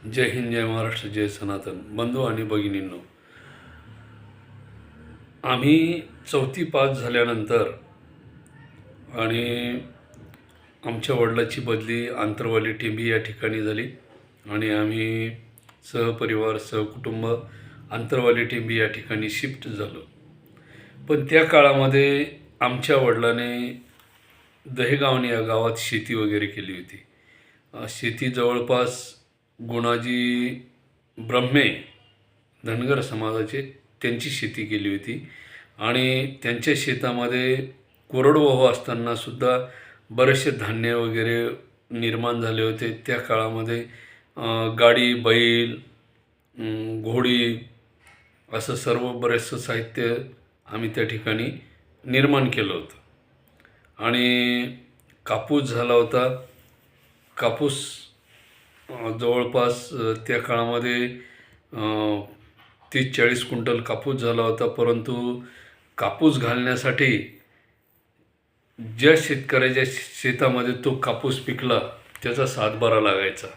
जय हिंद, जय महाराष्ट्र, जय सनातन. बंधू आणि भगिनींनो, आम्ही 4थी पास झाल्यानंतर आणि आमच्या वडिलांची बदली आंतरवाली टेंभी या ठिकाणी झाली आणि आम्ही सहपरिवार सहकुटुंब आंतरवाली टेंभी या ठिकाणी शिफ्ट झालो. पण त्या काळामध्ये आमच्या वडिलांनी दहेगावणे या गावात शेती वगैरे केली होती. शेती जवळपास गुणाजी ब्रह्मे धनगर समाजाचे त्यांची शेती केली होती आणि त्यांच्या शेतामध्ये कोरडवाहू असतानासुद्धा बरेचसे धान्य वगैरे निर्माण झाले होते. त्या काळामध्ये गाडी, बैल, घोडी असं सर्व बरेचसं साहित्य आम्ही त्या ठिकाणी निर्माण केलं होतं आणि कापूस झाला होता. कापूस जवळपास त्या काळामध्ये 30-40 क्विंटल कापूस झाला होता. परंतु कापूस घालण्यासाठी ज्या शेतकऱ्याच्या शेतामध्ये तो कापूस पिकला त्याचा सातबारा लागायचा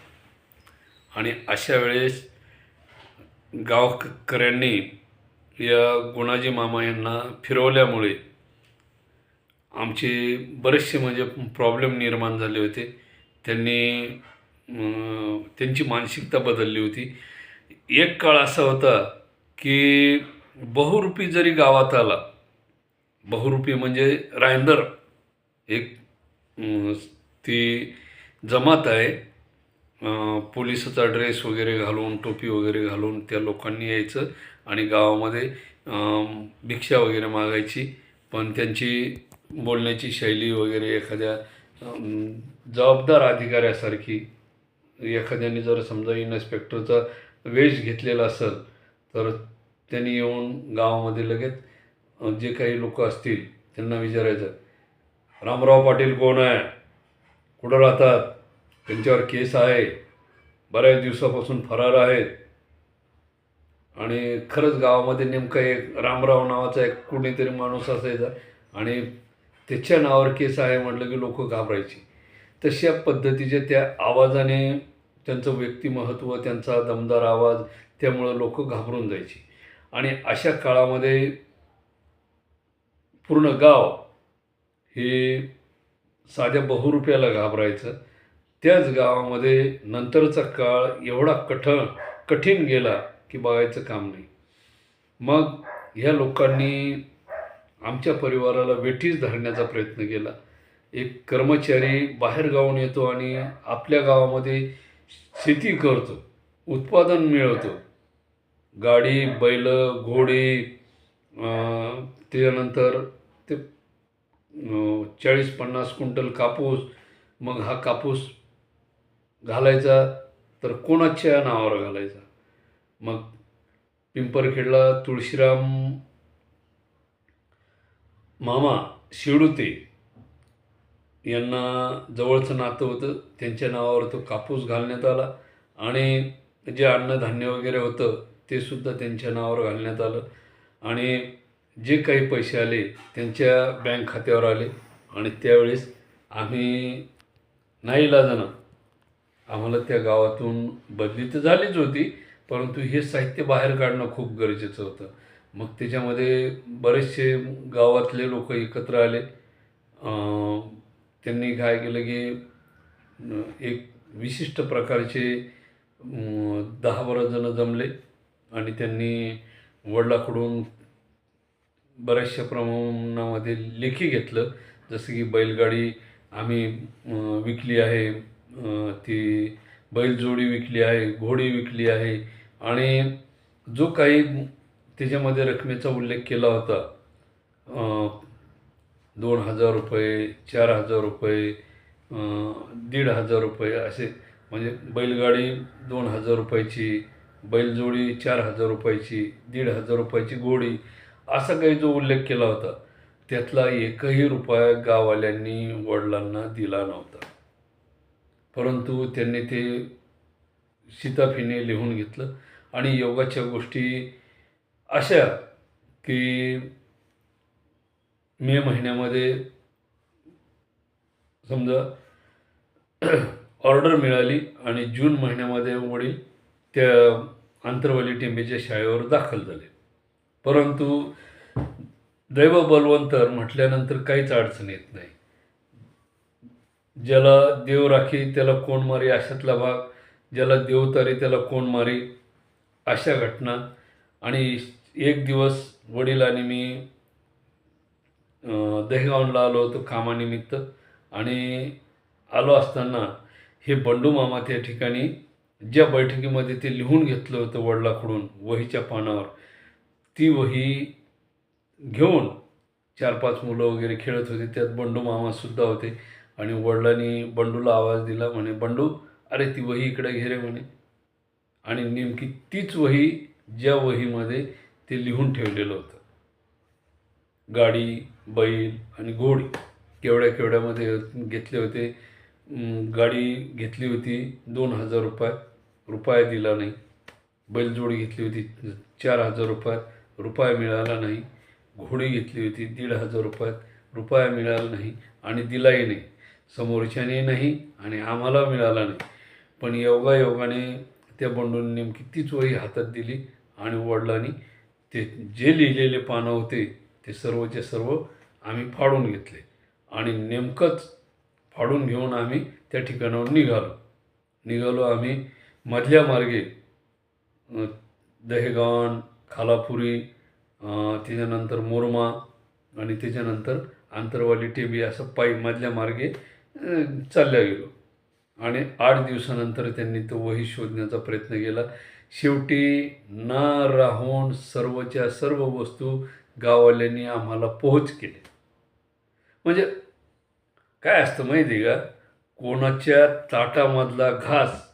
आणि अशा वेळेस गावकऱ्यांनी या गुणाजी मामा यांना फिरवल्यामुळे आमचे बरेचसे म्हणजे प्रॉब्लेम निर्माण झाले होते. त्यांची मानसिकता बदलली होती. एक काळ असा होता की बहुरूपी जरी गावात आला, बहुरूपी म्हणजे रायंदर एक ती जमात आहे, पोलिसाचा ड्रेस वगैरे घालून, टोपी वगैरे घालून त्या लोकांनी यायचं आणि गावामध्ये भिक्षा वगैरे मागायची. पण त्यांची बोलण्याची शैली वगैरे एखाद्या जबाबदार अधिकाऱ्यासारखी, एखाद्याने जर समजा इन्स्पेक्टरचा वेश घेतलेला असेल तर त्यांनी येऊन गावामध्ये लगेच जे काही लोक असतील त्यांना विचारायचं, रामराव पाटील कोण आहे, कुठं राहतात, त्यांच्यावर केस आहे, बऱ्याच दिवसापासून फरार आहेत. आणि खरंच गावामध्ये नेमका एक रामराव नावाचा एक कुणीतरी माणूस असायचा आणि त्याच्या नावावर केस आहे म्हटलं की लोक घाबरायची. तशा पद्धतीच्या त्या आवाजाने, त्यांचं व्यक्तिमत्व, त्यांचा दमदार आवाज, त्यामुळं लोक घाबरून जायची. आणि अशा काळामध्ये पूर्ण गाव हे साध्या बहुरूप्याला घाबरायचं. त्याच गावामध्ये नंतरचा काळ एवढा कठीण गेला की बघायचं काम नाही. मग ह्या लोकांनी आमच्या परिवाराला वेठीस धरण्याचा प्रयत्न केला. एक कर्मचारी बाहेर गावाहून येतो आणि आपल्या गावामध्ये शेती करतो, उत्पादन मिळवतो, गाडी, बैल, घोडे, त्यानंतर ते 40-50 क्विंटल कापूस. मग हा कापूस घालायचा तर कोणाच्या नावावर घालायचा? मग पिंपरखेडला तुळशीराम मामा शिवडुते यांना जवळचं नातं होतं, त्यांच्या नावावर तो कापूस घालण्यात आला आणि जे अन्नधान्य वगैरे होतं ते सुद्धा त्यांच्या नावावर घालण्यात आलं आणि जे काही पैसे आले त्यांच्या बँक खात्यावर आले. आणि त्यावेळेस आम्ही नाईलाजानं आम्हाला त्या गावातून बदली तर झालीच होती, परंतु हे साहित्य बाहेर काढणं खूप गरजेचं होतं. मग त्याच्यामध्ये बरेचसे गावातले लोक एकत्र आले. त्यांनी काय केलं की एक विशिष्ट प्रकारचे 10-12 जण जमले आणि त्यांनी वडिलाकडून बऱ्याचशा प्रमाणामध्ये लेखी घेतलं. जसं की बैलगाडी आम्ही विकली आहे, ती बैलजोडी विकली आहे, घोडी विकली आहे आणि जो काही त्याच्यामध्ये रकमेचा उल्लेख केला होता, 2,000 रुपये, 4,000 रुपये, 1,500 रुपये असे, म्हणजे बैलगाडी 2,000 रुपयाची, बैलजोडी 4,000 रुपयाची, 1,500 रुपयाची घोडी, असा काही जो उल्लेख केला होता त्यातला एकही रुपया गाववाल्यांनी वडिलांना दिला नव्हता. परंतु त्यांनी ते शिताफीने लिहून घेतलं. आणि योगाच्या गोष्टी अशा की मे महिन्यामध्ये समजा ऑर्डर मिळाली आणि जून महिन्यामध्ये वडील त्या आंतरवाली टेंबेच्या शाळेवर दाखल झाले. परंतु दैव बलवंतर म्हटल्यानंतर काहीच अडचण येत नाही. ज्याला देव राखी त्याला कोण मारी अशातला भाग, ज्याला देव तारी त्याला कोण मारी अशा घटना. आणि एक दिवस वडील आणि मी दहेगावला आलो होतो कामानिमित्त. आणि आलो असताना हे बंडू मामा त्या ठिकाणी ज्या बैठकीमध्ये ते लिहून घेतलं होतं वडिलाकडून वहीच्या पानावर, ती वही घेऊन 4-5 मुलं वगैरे खेळत होते. त्यात बंडू मामासुद्धा होते. आणि वडिलांनी बंडूला आवाज दिला, म्हणे, बंडू, अरे ती वही इकडे घे रे म्हणे. आणि नेमकी तीच वही ज्या वहीमध्ये ते लिहून ठेवलेलं होतं. गाडी, बैल आणि घोडी केवढ्या केवढ्यामध्ये घेतले होते. गाडी घेतली होती 2,000 रुपयात, रुपया दिला नाही. बैलजोडी घेतली होती 4,000 रुपयात, रुपया मिळाला नाही. घोडी घेतली होती 1,500 रुपयात, रुपया मिळाला नाही आणि दिलाही नाही. समोरच्याने नाही आणि आम्हाला मिळाला नाही. पण योगायोगाने त्या बंडूने नेमकी तीच वही हातात दिली आणि वडिलांनी ते जे लिहिलेले पानं होते ते सर्वचे सर्व आम्ही फाडून घेतले. आणि नेमकंच फाडून घेऊन आम्ही त्या ठिकाणावर निघालो आम्ही मधल्या मार्गे दहेगाव, खालापुरी, त्याच्यानंतर मोरमा आणि त्याच्यानंतर आंतरवाली टेंबी असं पायी मधल्या मार्गे चालल्या गेलो. आणि 8 दिवसानंतर त्यांनी तो वही शोधण्याचा प्रयत्न केला. शेवटी न राहून सर्वच्या सर्व वस्तू गाववाल्यांनी आम्हाला पोहोच केले. म्हणजे काय असतं माहिती आहे का, कोणाच्या ताटामधला घास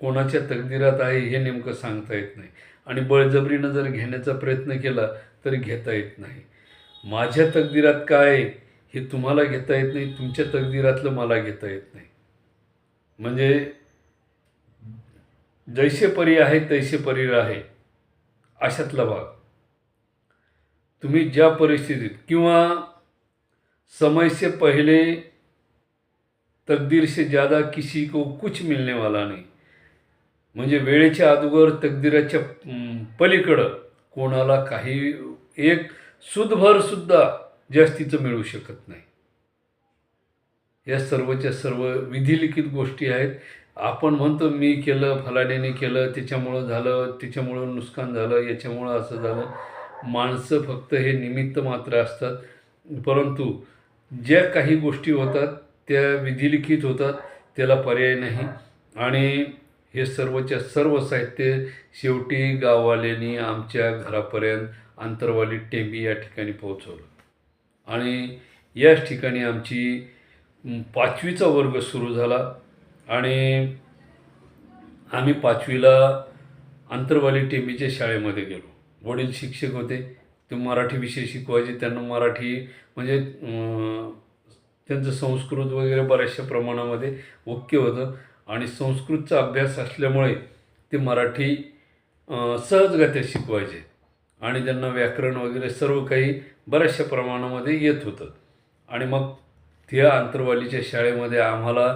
कोणाच्या तकदीरात आहे हे नेमकं सांगता येत नाही. आणि बळजबरीनं जर घेण्याचा प्रयत्न केला तरी घेता येत नाही. माझ्या तकदीरात काय आहे हे तुम्हाला घेता येत नाही, तुमच्या तकदीरातलं मला घेता येत नाही. म्हणजे जैसे परी आहे तैसे परी राहे अशातला भाग. तुम्ही ज्या परिस्थितीत किंवा समय से पहले तकदीर से ज़्यादा किसी को कुछ मिलने वाला नहीं. म्हणजे वेळेच्या अगोदर तकदीराच्या पलीकडं कोणाला काही एक सुदभर सुद्धा जास्तीचं मिळू शकत नाही. या सर्वच्या सर्व विधिलिखित गोष्टी आहेत. आपण म्हणतो मी केलं, फलाण्याने केलं, त्याच्यामुळं झालं, त्याच्यामुळं नुकसान झालं, याच्यामुळं असं झालं. माणसं फक्त हे निमित्त मात्र असतात. परंतु ज्या काही गोष्टी होतात त्या विधिलिखित होतात, त्याला पर्याय नाही. आणि हे सर्वच्या सर्व साहित्य शेवटी गाववाल्यांनी आमच्या घरापर्यंत आंतरवाली टेंबी या ठिकाणी पोहोचवलं. आणि याच ठिकाणी आमची 5वीचा वर्ग सुरू झाला. आणि आम्ही 5वीला आंतरवाली टेंबीच्या शाळेमध्ये गेलो. वडील शिक्षक होते, ते मराठी विषय शिकवायचे. त्यांना मराठी म्हणजे त्यांचं संस्कृत वगैरे बऱ्याचशा प्रमाणामध्ये ओके होतं. आणि संस्कृतचा अभ्यास असल्यामुळे ते मराठी सहजगत्या शिकवायचे. आणि त्यांना व्याकरण वगैरे सर्व काही बऱ्याचशा प्रमाणामध्ये येत होतं. आणि मग त्या आंतरवालीच्या शाळेमध्ये आम्हाला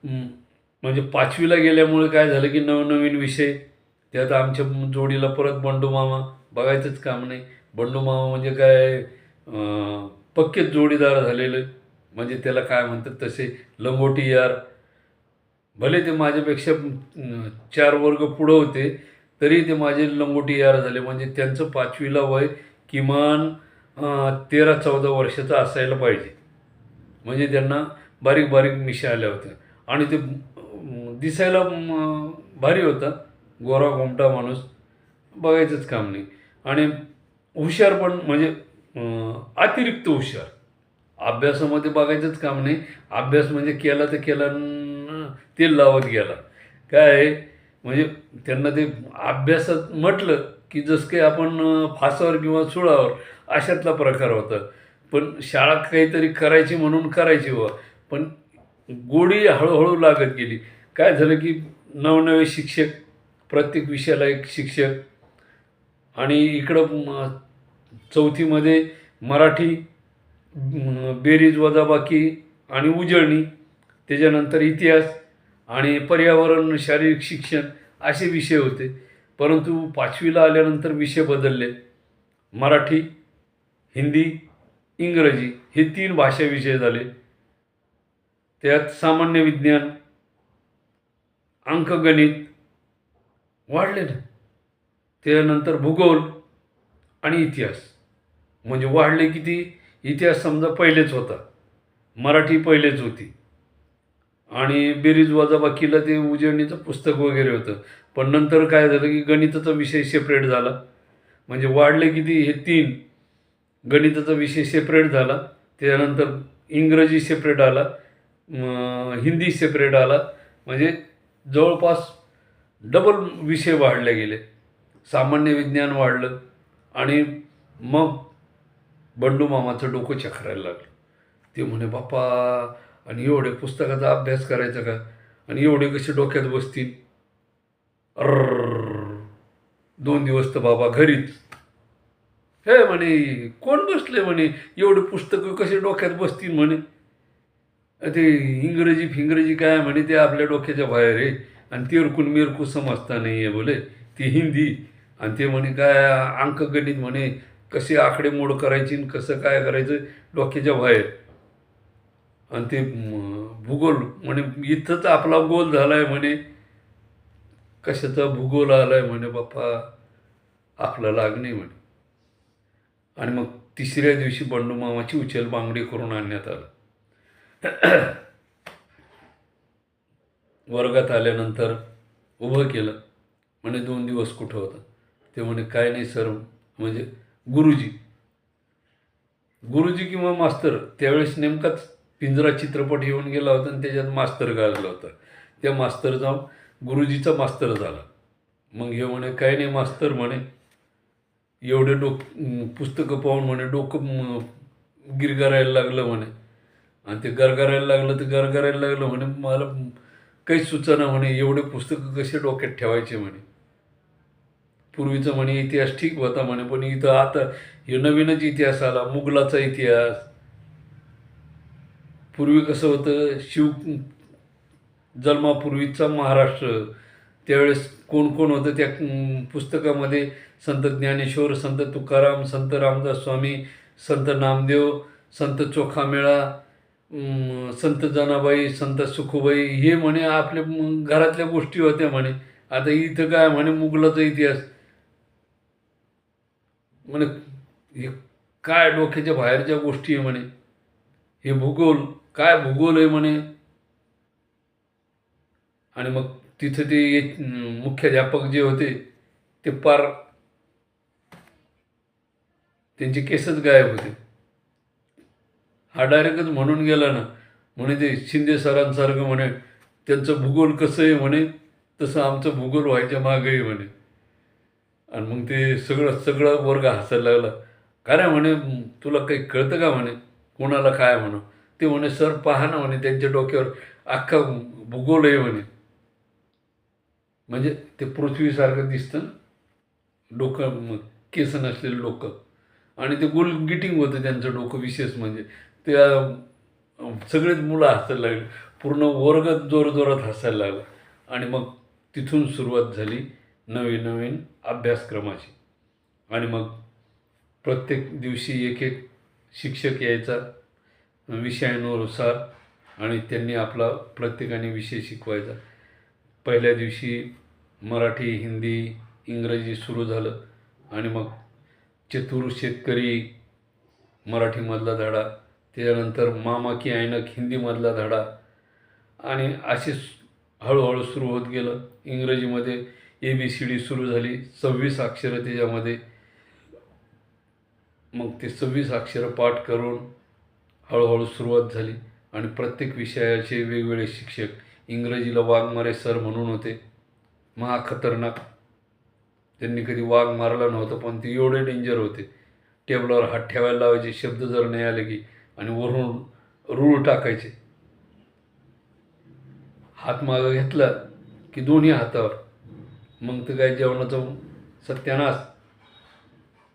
म्हणजे 5वीला गेल्यामुळे काय झालं की नवनवीन विषय. त्यात आमच्या जोडीला परत बंडू मामा, बघायचंच काम नाही. बंडू मामा म्हणजे काय पक्केच जोडीदार झालेले. म्हणजे त्याला काय म्हणतात तसे लंगोटी यार. भले ते माझ्यापेक्षा 4 वर्ग पुढं होते तरी ते माझे लंगोटी यार झाले. म्हणजे त्यांचं 5वीला वय किमान 13-14 वर्षाचं असायला पाहिजे. म्हणजे त्यांना बारीक बारीक मिशा आल्या होत्या. आणि ते दिसायला भारी होता, गोरा गोमटा माणूस, बघायचंच काम नाही. आणि हुशार पण म्हणजे अतिरिक्त हुशार. अभ्यासामध्ये बघायचंच काम नाही. अभ्यास म्हणजे केला तर केला, तेल लावत गेला. काय आहे म्हणजे त्यांना ते अभ्यासात म्हटलं की जसं काही आपण फासावर किंवा सुळावर अशातला प्रकार होता. पण शाळा काहीतरी करायची म्हणून करायची पण गोडी हळूहळू लागत गेली. काय झालं की नवनवे शिक्षक, प्रत्येक विषयाला एक शिक्षक. आणि इकडं 4थीमध्ये मराठी, बेरीज वजाबाकी आणि उजळणी, त्याच्यानंतर इतिहास आणि पर्यावरण, शारीरिक शिक्षण असे विषय होते. परंतु 5वीला आल्यानंतर विषय बदलले. मराठी, हिंदी, इंग्रजी हे 3 भाषा विषय झाले. त्यात सामान्य विज्ञान, अंकगणित वाढले ना. त्यानंतर भूगोल आणि इतिहास म्हणजे वाढले किती. इतिहास समजा पहिलेच होता, मराठी पहिलेच होती आणि बेरीज वजाबाकीला ते उजळणीचं पुस्तक वगैरे होतं. पण नंतर काय झालं की गणिताचा विषय सेपरेट झाला. म्हणजे वाढले किती हे 3. गणिताचा विषय सेपरेट झाला. त्यानंतर इंग्रजी सेपरेट आला, हिंदी सेपरेट आला. म्हणजे जवळपास डबल विषय वाढले गेले. सामान्य विज्ञान वाढलं आणि मग बंडू मामाचं डोकं चक्रायला लागलं. ते म्हणे, बाप्पा आणि एवढे पुस्तकाचा अभ्यास करायचा का, आणि एवढे कसे डोक्यात बसतील. अर्र 2 दिवस तर बाबा घरीच. हे म्हणे, कोण बसले म्हणे, एवढे पुस्तकं कसे डोक्यात बसतील म्हणे. ते इंग्रजी फिंग्रजी काय म्हणे ते आपल्या डोक्याच्या बाहेर आहे, आणि तिरकून मिरकू समजता नाही आहे बोले ती हिंदी. आणि ते म्हणे काय अंकगणित म्हणे, कसे आकडेमोड करायची आणि कसं काय करायचं डोक्याच्या बाहेर. आणि ते भूगोल म्हणे इथंच आपला गोल झाला आहे म्हणे. कशाचा भूगोल आला आहे म्हणे बाप्पा, आपला लाग नाही म्हणे. आणि मग 3ऱ्या दिवशी बंडू मामाची उचल बांगडी करून आणण्यात आलं. वर्गात आल्यानंतर उभं केलं. म्हणे 2 दिवस कुठं होता. ते म्हणे काय नाही सर, म्हणजे गुरुजी किंवा मास्तर. त्यावेळेस नेमकाच पिंजरा चित्रपट येऊन गेला होता आणि त्याच्यात मास्तर गाजला होता. त्या मास्तरचा गुरुजीचा मास्तर झाला. मग हे म्हणे काय नाही मास्तर म्हणे, एवढे पुस्तकं पाहून म्हणे डोकं गिरगरायला लागलं म्हणे. आणि ते गरगरायला लागलं म्हणे, मला काही सुचना म्हणे, एवढे पुस्तकं कसे डोक्यात ठेवायचे म्हणे. पूर्वीचं म्हणे इतिहास ठीक होता म्हणे, पण इथं आता हे नवीनच इतिहास आला, मुघलाचा इतिहास. पूर्वी कसं होतं, जन्मापूर्वीचा महाराष्ट्र. त्यावेळेस कोण कोण होतं त्या पुस्तकामध्ये. संत ज्ञानेश्वर, संत तुकाराम, संत रामदास स्वामी, संत नामदेव, संत चोखामेळा, संत जनाबाई, संत सुखूबाई, हे म्हणे आपल्या घरातल्या गोष्टी होत्या म्हणे. आता इथं काय म्हणे मुघलाचा इतिहास म्हणे. हे काय डोक्याच्या बाहेरच्या गोष्टी आहे म्हणे. हे भूगोल काय भूगोल आहे म्हणे. आणि मग तिथं ते मुख्याध्यापक जे होते ते पार त्यांचे केसच गायब होते. हा डायरेक्टच म्हणून गेला ना, म्हणे ते शिंदे सरांसारखं म्हणे त्यांचं भूगोल कसं आहे म्हणे, तसं आमचं भूगोल व्हायच्या मागं आहे म्हणे. आणि मग ते सगळं वर्ग हसायला लागला. का रे म्हणे, तुला काही कळतं का म्हणे, कोणाला काय म्हणू. ते म्हणे सर पहा ना म्हणे, त्यांच्या डोक्यावर अख्खा भूगोल आहे म्हणे. म्हणजे ते पृथ्वीसारखं दिसतं डोकं, केस नसलेलं डोकं. आणि ते गोल गिटिंग होतं त्यांचं डोकं. विशेष म्हणजे त्या सगळेच मुलं हसायला लागले. पूर्ण वर्ग जोरजोरात हसायला लागला. आणि मग तिथून सुरुवात झाली नवीन अभ्यासक्रमाची. आणि मग प्रत्येक दिवशी एक शिक्षक यायचा विषयानुसार, आणि त्यांनी आपला प्रत्येकाने विषय शिकवायचा. पहिल्या दिवशी मराठी, हिंदी, इंग्रजी सुरू झालं. आणि मग चतुर शेतकरी मराठीमधला धडा, त्यानंतर मामा की ऐनक हिंदीमधला धडा, आणि असे हळूहळू सुरू होत गेलं. इंग्रजीमध्ये ABCD सुरू झाली, 26 अक्षरं त्याच्यामध्ये. मग ते 26 अक्षरं पाठ करून हळूहळू सुरुवात झाली. आणि प्रत्येक विषयाचे वेगवेगळे शिक्षक. इंग्रजीला वाघमारे सर म्हणून होते, खतरनाक. त्यांनी कधी वाघ मारला नव्हता, पण ते एवढे डेंजर होते. टेबलावर हात ठेवायला लावायचे, शब्द जर नाही आले की, आणि वरून रूळ टाकायचे. हात मागं घेतला की दोन्ही हातावर, मग तर काय जेवणाचं सत्यानाश.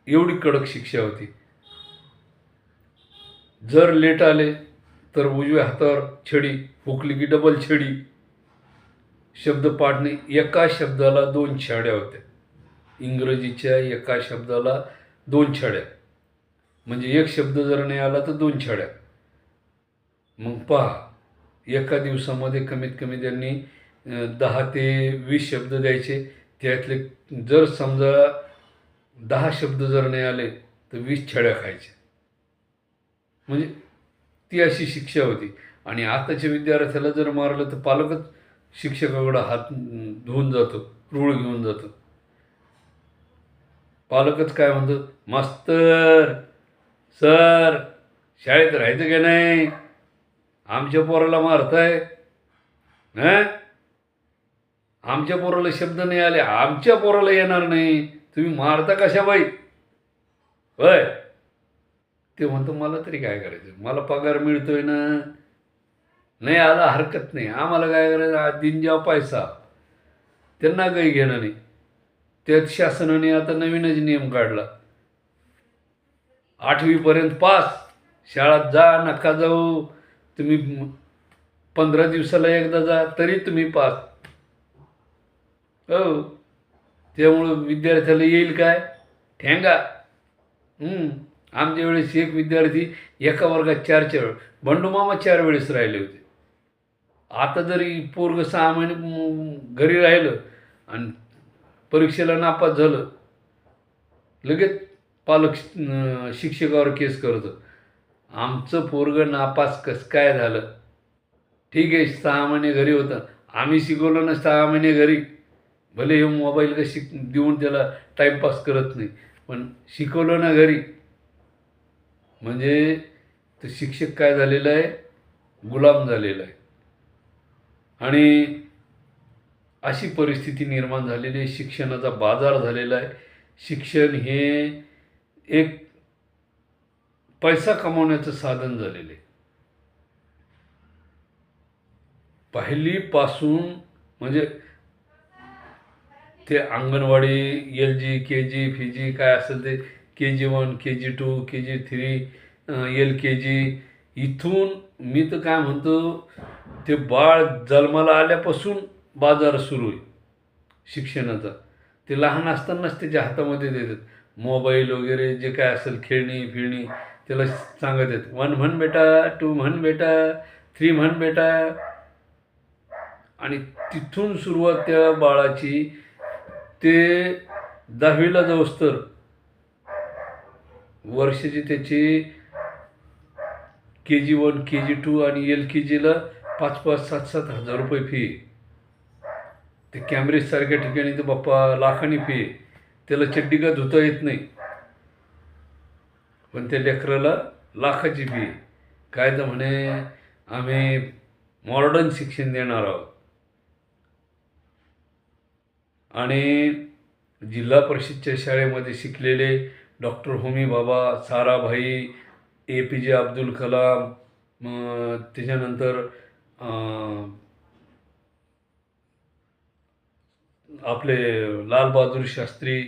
एवढी कडक शिक्षा होती. जर लेट आले तर उजव्या हातावर छडी, हुकली की डबल छडी. शब्दपाठ नाही, एका शब्दाला 2 छड्या होत्या. इंग्रजीच्या एका शब्दाला 2 छड्या. म्हणजे एक शब्द जर नाही आला तर 2 छड्या. मग पहा, एका दिवसामध्ये कमीत कमी त्यांनी 10 ते 20 शब्द द्यायचे. त्यातले जर समजा 10 शब्द जर नाही आले तर 20 छड्या खायच्या. म्हणजे ती अशी शिक्षा होती. आणि आताच्या विद्यार्थ्याला जर मारलं तर पालकच शिक्षकाकडे हात धुवून जातो, रूळ घेऊन जातो. पालकच काय म्हणतो, मास्तर, सर, शाळेत राहायचं का नाही? आमच्या पोराला मारताय. हं? आमच्या पोराला शब्द नाही आले, आमच्या पोराला येणार नाही, तुम्ही मारता कशा बाई? होय. ते म्हणतो, मला तरी काय करायचं, मला पगार मिळतोय ना, नाही आला हरकत नाही, आम्हाला काय करायचं, दिन जेव्हा पैसा. त्यांना काही घेणं नाही. त्यात शासनाने आता नवीनच नियम काढला, 8वी पर्यंत पास, शाळात जा नका जाऊ, तुम्ही 15 दिवसाला एकदा जा तरी तुम्ही पास. हो. त्यामुळं विद्यार्थ्याला येईल काय, ठेंगा. आमच्या वेळेस एक विद्यार्थी एका वर्गात 4 बंडूमामा 4 वेळेस राहिले होते. आता जरी पोरग 6 महिने घरी राहिलं आणि परीक्षेला नापास झालं, लगेच पालक शिक्षकावर केस करतं, आमचं पोरग नापास कसं काय झालं? ठीक आहे, 6 महिने घरी होतं, आम्ही शिकवलं ना 6 महिने घरी. भले हे मोबाईल का देऊन त्याला टाईमपास करत नाही, पण शिकवलं ना घरी. म्हणजे तो शिक्षक काय झालेला आहे, गुलाम झालेला आहे. आणि अशी परिस्थिती निर्माण झालेली आहे, शिक्षणाचा बाजार झालेला आहे. शिक्षण हे एक पैसा कमावण्याचं साधन झालेलं आहे. पहिलीपासून म्हणजे ते अंगणवाडी, LG, KG, FG काय असेल ते, KG1, KG2, KG3, LKG, इथून मी तर काय म्हणतो, ते बाळ जन्माला आल्यापासून बाजार सुरू आहे शिक्षणाचा. ते लहान असतानाच त्याच्या हातामध्ये देतात मोबाईल वगैरे, जे काय असेल खेळणी फिरणी, त्याला सांगत आहेत 1 म्हण बेटा, 2 म्हण बेटा, 3 म्हण बेटा. आणि तिथून सुरुवात त्या बाळाची ते 10वीला जाऊस तर वर्षाची त्याची KG1, KG2 आणि LKGला 5-5, 7-7 हजार रुपये फी. ते कॅम्ब्रिज सारख्या ठिकाणी तर बाप्पा लाखांनी फी. त्याला चड्डी का धुता येत नाही, पण त्या लेकराला लाखाची फी. काय तर म्हणे आम्ही मॉडर्न शिक्षण देणार आहोत. आणि जिल्हा परिषदच्या शाळेमध्ये शिकलेले डॉक्टर होमी बाबा, साराभाई, APJ अब्दुल कलाम, त्याच्यानंतर आपले लालबहादूर शास्त्री,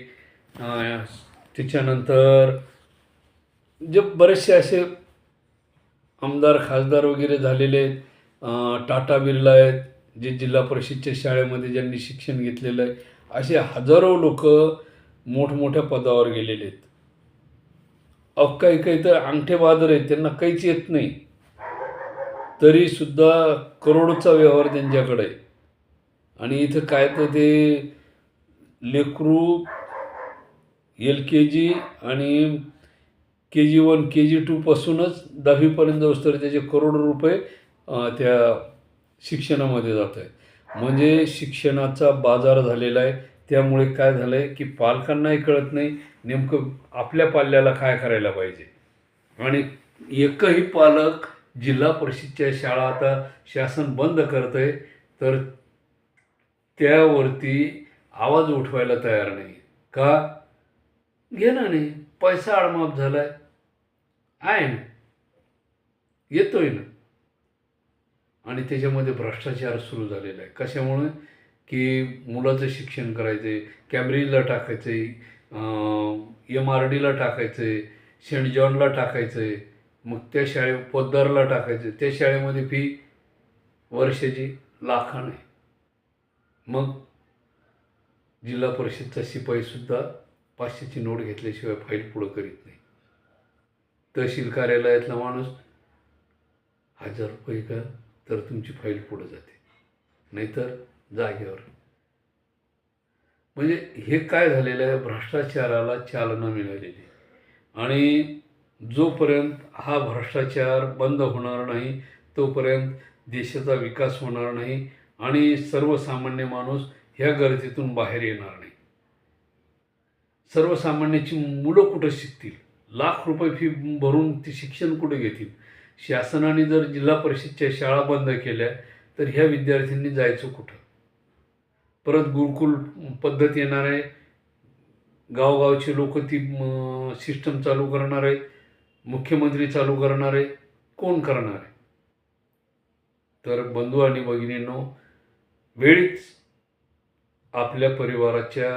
त्याच्यानंतर जे बरेचसे असे आमदार खासदार वगैरे झालेले आहेत, टाटा बिर्ला आहेत, जे जिल्हा परिषदच्या शाळेमध्ये ज्यांनी शिक्षण घेतलेलं आहे, असे हजारो लोक मोठमोठ्या पदावर गेलेले आहेत. काही काही तर अंगठे बहादर आहेत, त्यांना काहीच येत नाही, तरीसुद्धा करोडोचा व्यवहार त्यांच्याकडे आहे. आणि इथं काय तर ते लेकरू LKG आणि KG1, KG2 पासूनच 10वीपर्यंत जाऊस तर त्याचे करोडो रुपये त्या शिक्षणामध्ये जात आहे. म्हणजे शिक्षणाचा बाजार झालेला आहे. त्यामुळे काय झालं आहे की पालकांनाही कळत नाही नेमकं आपल्या पाल्याला काय करायला पाहिजे. आणि एकही पालक जिल्हा परिषदच्या शाळा आता शासन बंद करत आहे, तर त्यावरती आवाज उठवायला तयार नाही. का? घेणं नाही, पैसा आडमाप झाला आहे ना, येतोय ना. आणि त्याच्यामध्ये भ्रष्टाचार सुरू झालेला आहे. कशामुळे की मुलाचं शिक्षण करायचं आहे, कॅम्ब्रिजला टाकायचं आहे, MRDला टाकायचं आहे, सेंट जॉनला टाकायचं आहे, मग त्या पोद्दारला टाकायचं आहे. त्या शाळेमध्ये फी वर्षाची लाखाने. मग जिल्हा परिषदचा शिपाईसुद्धा 500ची नोट घेतल्याशिवाय फाईल पुढं करीत नाही. तहसील कार्यालयातला माणूस 1000 रुपये का तर तुमची फाईल पुढं जाते, नाहीतर जागेवर. म्हणजे हे काय झालेलं आहे, भ्रष्टाचाराला चालना मिळालेली आहे. आणि जोपर्यंत हा भ्रष्टाचार बंद होणार नाही तोपर्यंत देशाचा विकास होणार नाही आणि सर्वसामान्य माणूस ह्या गर्दीतून बाहेर येणार नाही. सर्वसामान्याची मुलं कुठं शिकतील? लाख रुपये फी भरून ते शिक्षण कुठे घेतील? शासनाने जर जिल्हा परिषदच्या शाळा बंद केल्या तर ह्या विद्यार्थ्यांनी जायचं कुठं? परत गुरुकुल पद्धत येणार आहे, गावगावचे लोक ती सिस्टम चालू करणार आहे, मुख्यमंत्री चालू करणार आहे, कोण करणार आहे? तर बंधू आणि भगिनींनो, वेळीच आपल्या परिवाराच्या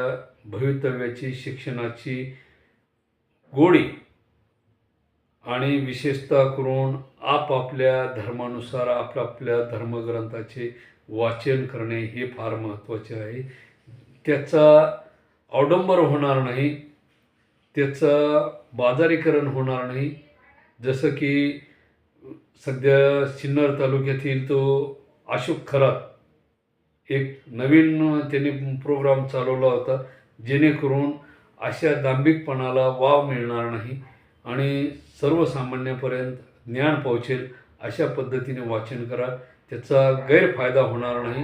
भवितव्याची, शिक्षणाची गोडी आणि विशेषतः करून आपापल्या धर्मानुसार आपापल्या धर्मग्रंथाचे वाचन करणे हे फार महत्त्वाचे आहे. त्याचा अवडंबर होणार नाही, त्याचं बाजारीकरण होणार नाही. जसं की सध्या सिन्नर तालुक्यातील तो अशोक खरात एक नवीन त्यांनी प्रोग्राम चालवला होता, जेणेकरून अशा दांभिकपणाला वाव मिळणार नाही आणि सर्वसामान्यापर्यंत ज्ञान पोहोचेल अशा पद्धतीने वाचन करा, त्याचा गैरफायदा होणार नाही.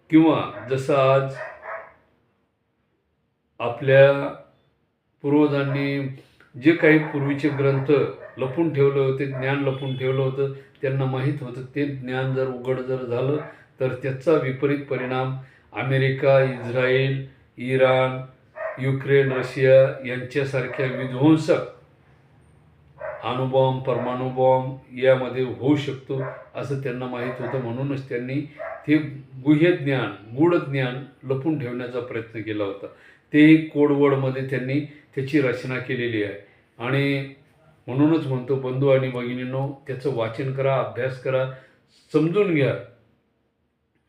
किंवा जसं आज आपल्या पूर्वजांनी जे काही पूर्वीचे ग्रंथ लपून ठेवले होते, ज्ञान लपून ठेवलं होतं, त्यांना माहीत होतं ते ज्ञान जर उघड झालं तर त्याचा विपरीत परिणाम America, Israel, Iran, Ukraine, Russia यांच्यासारख्या विध्वंसक अणुबॉम्ब, परमाणुबॉम्ब यामध्ये होऊ शकतो असं त्यांना माहीत होतं. म्हणूनच त्यांनी ते गुह्य ज्ञान, गूढ ज्ञान लपून ठेवण्याचा प्रयत्न केला होता. तेही कोडवर्डमध्ये त्यांनी त्याची रचना केलेली आहे. आणि म्हणूनच म्हणतो बंधू आणि भगिनींनो, त्याचं वाचन करा, अभ्यास करा, समजून घ्या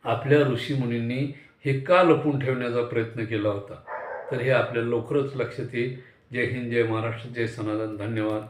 आपल्या ऋषीमुनींनी हे का लपून ठेवण्याचा प्रयत्न केला होता. तर हे आपल्याला लवकरच लक्षात येईल. जय हिंद, जय महाराष्ट्र, जय सनातन. धन्यवाद.